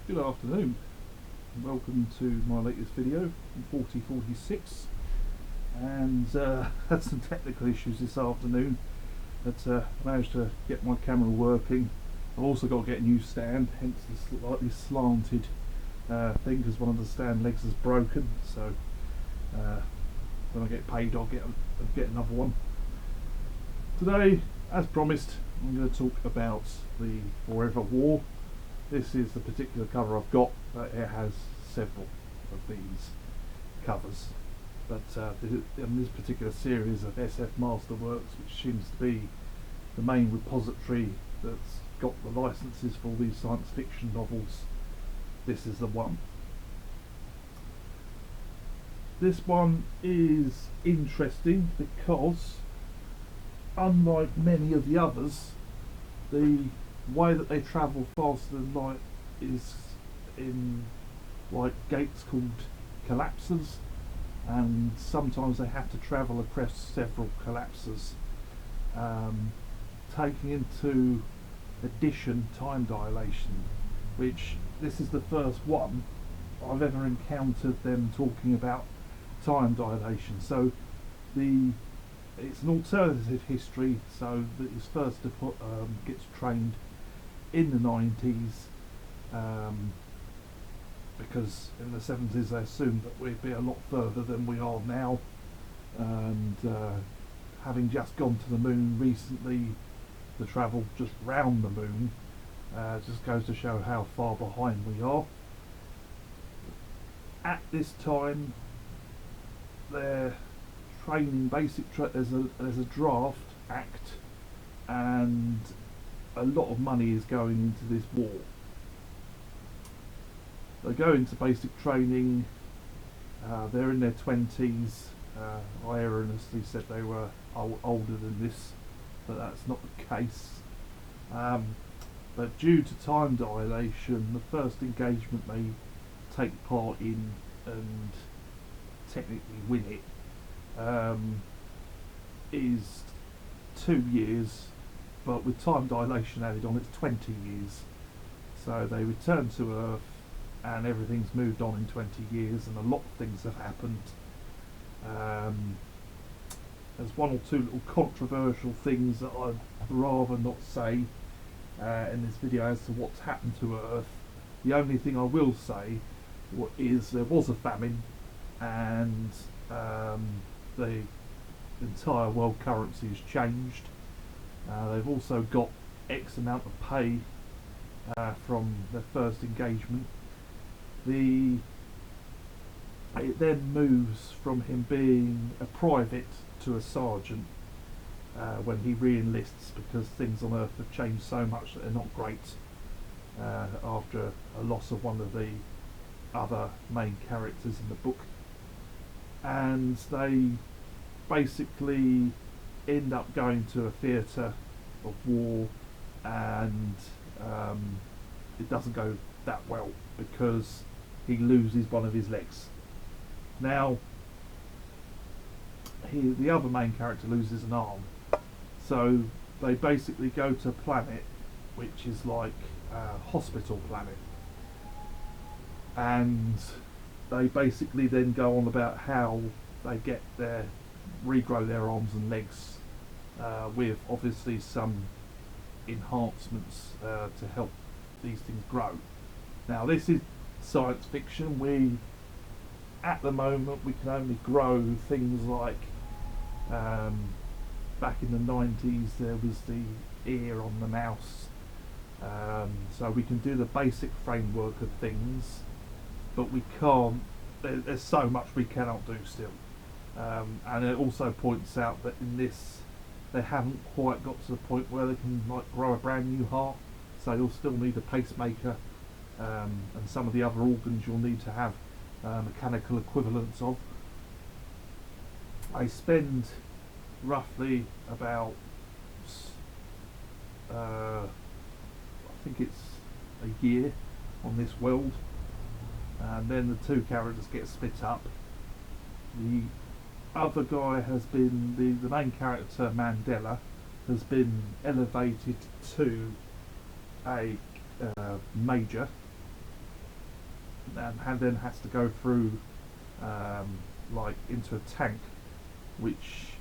Good afternoon, welcome to my latest video, 4046, and had some technical issues this afternoon, but managed to get my camera working. I've also got to get a new stand, hence the slightly slanted thing, because one of the stand legs is broken, so when I get paid I'll get another one. Today, as promised, I'm going to talk about the Forever War. This is the particular cover I've got, but it has several of these covers. But in this particular series of SF Masterworks, which seems to be the main repository that's got the licenses for all these science fiction novels, this is the one. This one is interesting because, unlike many of the others, the way that they travel faster than light is in like gates called collapses, and sometimes they have to travel across several collapses, taking into addition time dilation, which this is the first one I've ever encountered them talking about time dilation. So it's an alternative history, so that his first gets trained in the 90s, because in the 70s they assumed that we'd be a lot further than we are now, and having just gone to the moon recently, the travel just round the moon just goes to show how far behind we are. At this time they're training there's a draft act, and a lot of money is going into this war. They go into basic training, they're in their 20s. I erroneously said they were older than this, but that's not the case. But due to time dilation, the first engagement they take part in and technically win it is 2 years, but with time dilation added on, it's 20 years. So they return to Earth and everything's moved on in 20 years, and a lot of things have happened. There's one or two little controversial things that I'd rather not say in this video as to what's happened to Earth. The only thing I will say is there was a famine, and the entire world currency has changed. They've also got X amount of pay from their first engagement. It then moves from him being a private to a sergeant when he re-enlists, because things on Earth have changed so much that they're not great after a loss of one of the other main characters in the book. And they basically end up going to a theatre of war, and it doesn't go that well because he loses one of his legs. Now the other main character loses an arm, so they basically go to a planet which is like a hospital planet, and they basically then go on about how they regrow their arms and legs with obviously some enhancements to help these things grow. Now this is science fiction. At the moment we can only grow things like, back in the 90s there was the ear on the mouse, so we can do the basic framework of things, but we can't, there's so much we cannot do still. And it also points out that in this they haven't quite got to the point where they can like grow a brand new heart, so you'll still need a pacemaker, and some of the other organs you'll need to have mechanical equivalents of. I spend roughly about I think it's a year on this world, and then the two characters get split up. The other guy has been, the main character Mandela has been elevated to a major, and then has to go through like into a tank, which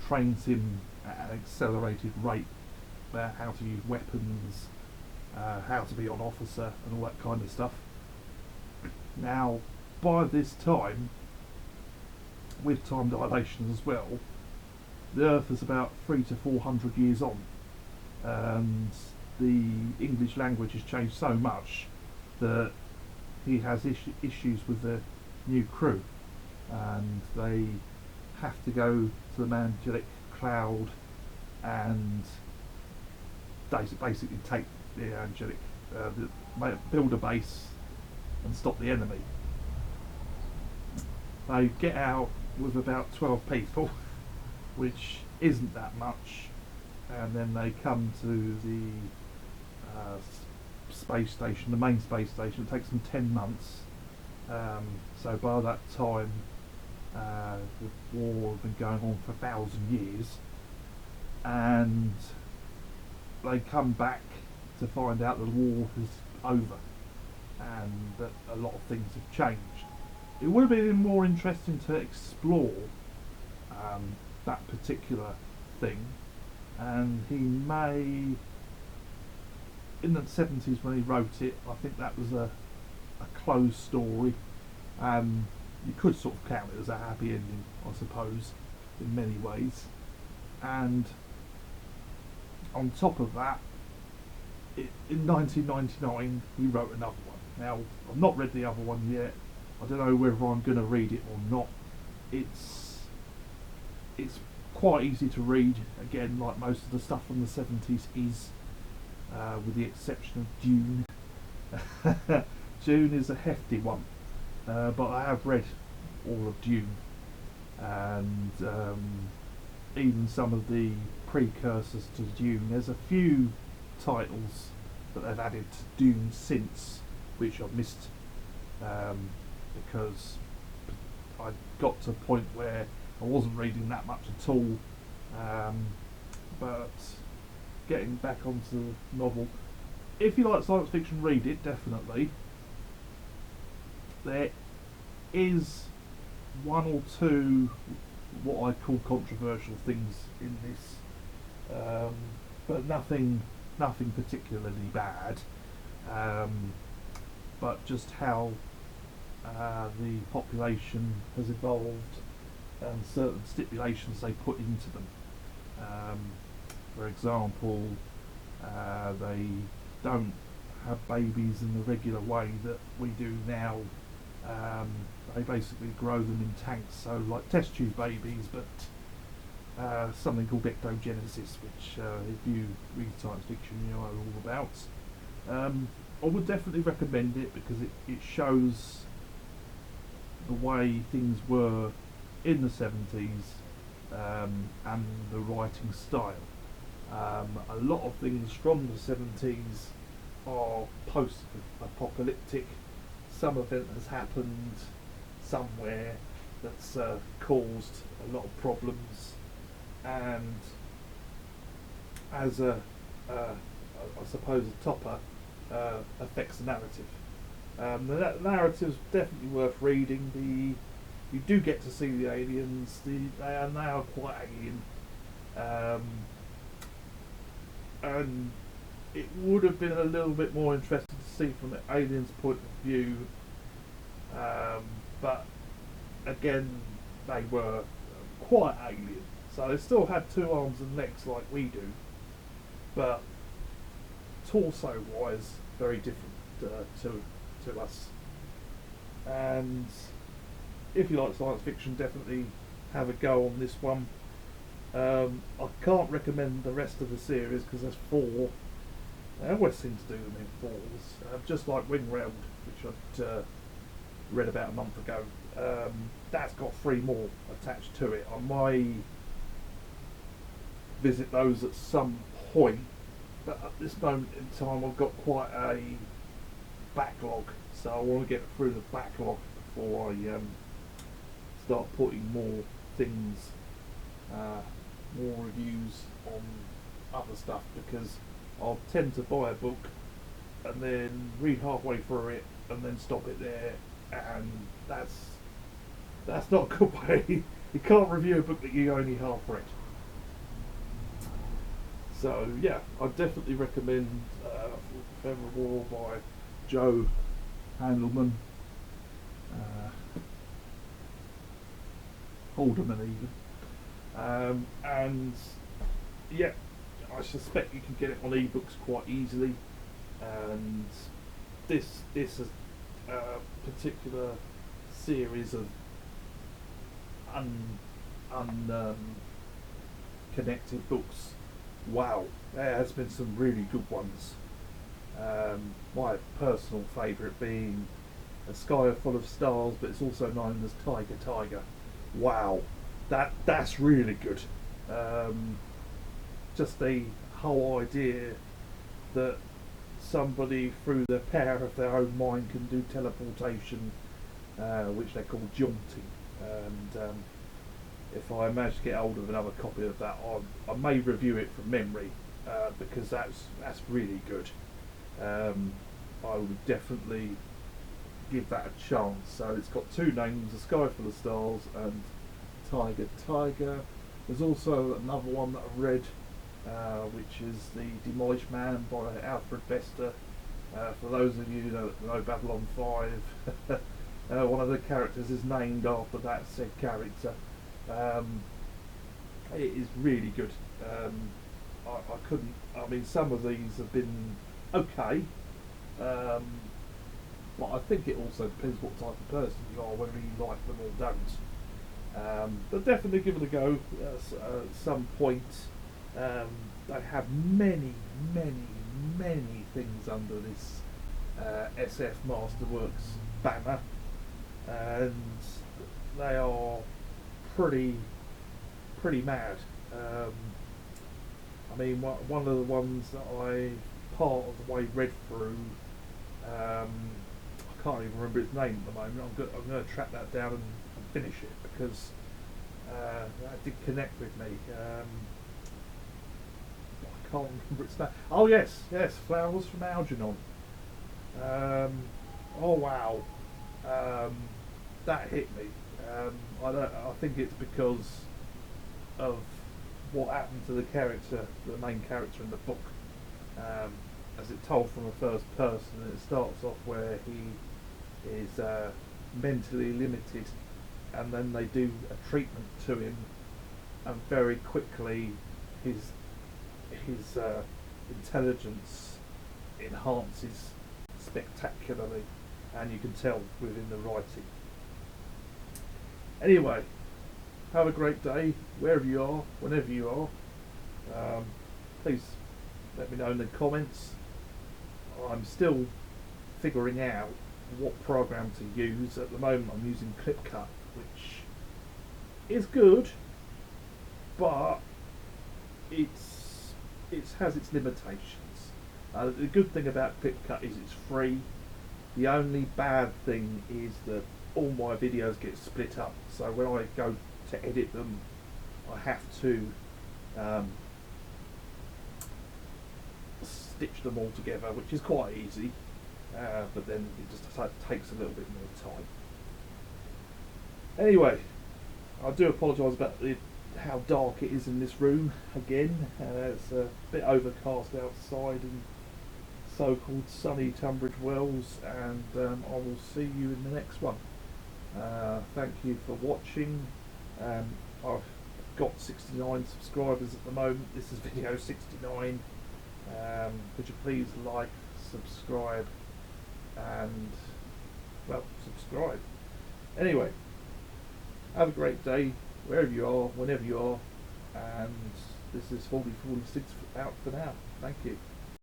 trains him at an accelerated rate how to use weapons, how to be an officer, and all that kind of stuff. Now, by this time, with time dilation as well, the Earth is about 300 to 400 years on, and the English language has changed so much that he has issues with the new crew, and they have to go to the angelic cloud and basically take the angelic, build a base and stop the enemy. They get out with about 12 people, which isn't that much, and then they come to the space station, the main space station. It takes them 10 months. So by that time, the war had been going on for 1,000 years, and they come back to find out that the war is over and that a lot of things have changed. It would have been more interesting to explore that particular thing, and he may, in the 70s when he wrote it, I think that was a closed story. You could sort of count it as a happy ending, I suppose, in many ways. And on top of that, in 1999 he wrote another one. Now, I've not read the other one yet. I don't know whether I'm going to read it or not. It's quite easy to read, again, like most of the stuff from the 70s is, with the exception of Dune. Dune is a hefty one, but I have read all of Dune, and even some of the precursors to Dune. There's a few titles that they've added to Dune since, which I've missed, because I got to a point where I wasn't reading that much at all, but getting back onto the novel. If you like science fiction, read it, definitely. There is one or two what I call controversial things in this, but nothing particularly bad, but just how the population has evolved and certain stipulations they put into them. For example, they don't have babies in the regular way that we do now. They basically grow them in tanks, so like test tube babies, but something called ectogenesis, which if you read science fiction you know all about. I would definitely recommend it because it shows the way things were in the 70s, and the writing style. A lot of things from the 70s are post-apocalyptic. Some event has happened somewhere that's caused a lot of problems, and as I suppose a topper, affects the narrative. The narrative's definitely worth reading. You do get to see the aliens. They are now quite alien, and it would have been a little bit more interesting to see from the aliens' point of view, but again, they were quite alien, so they still had 2 arms and legs like we do, but torso wise very different to us. And if you like science fiction, definitely have a go on this one. I can't recommend the rest of the series because there's 4. I always seem to do them in 4s, just like Winground, which I'd read about a month ago. That's got 3 more attached to it. I might visit those at some point, but at this moment in time I've got quite a backlog, so I want to get through the backlog before I start putting more things, more reviews on other stuff, because I'll tend to buy a book and then read halfway through it and then stop it there, and that's not a good way. You can't review a book that you only half read. So yeah, I definitely recommend Feather War by Joe Handelman, Haldeman even, and yeah, I suspect you can get it on ebooks quite easily, and this is a particular series of connected books. Wow, there has been some really good ones. My personal favourite being A Sky Full of Stars, but it's also known as Tiger Tiger. Wow, that's really good. Just the whole idea that somebody through the power of their own mind can do teleportation, which they call jaunting. And if I manage to get hold of another copy of that, I may review it from memory, because that's really good. I would definitely give that a chance. So it's got two names: A Sky Full of Stars and Tiger Tiger. There's also another one that I read, which is The Demolished Man by Alfred Bester. For those of you that know Babylon 5, one of the characters is named after that said character. It is really good. I couldn't. I mean, some of these have been okay, but I think it also depends what type of person you are, whether you like them or don't. But definitely give it a go at some point. They have many things under this SF Masterworks banner, and they are pretty mad. I mean, one of the ones that I part of the way read through, I can't even remember its name at the moment. I'm going to track that down and finish it, because that did connect with me. I can't remember its name. Oh yes, Flowers from Algernon. Oh wow, that hit me. I think it's because of what happened to the character, the main character in the book. As it's told from a first person, it starts off where he is mentally limited, and then they do a treatment to him, and very quickly his intelligence enhances spectacularly, and you can tell within the writing. Anyway, have a great day wherever you are, whenever you are. Please let me know in the comments. I'm still figuring out what program to use. At the moment I'm using CapCut, which is good, but it has its limitations. The good thing about CapCut is it's free. The only bad thing is that all my videos get split up, so when I go to edit them I have to stitch them all together, which is quite easy, but then it just takes a little bit more time. Anyway, I do apologise about how dark it is in this room again. It's a bit overcast outside in so-called sunny Tunbridge Wells, and I will see you in the next one. Thank you for watching. I've got 69 subscribers at the moment. This is video 69. Could you please like, subscribe, and well, subscribe. Anyway, have a great day wherever you are, whenever you are, and this is 4046 out for now. Thank you.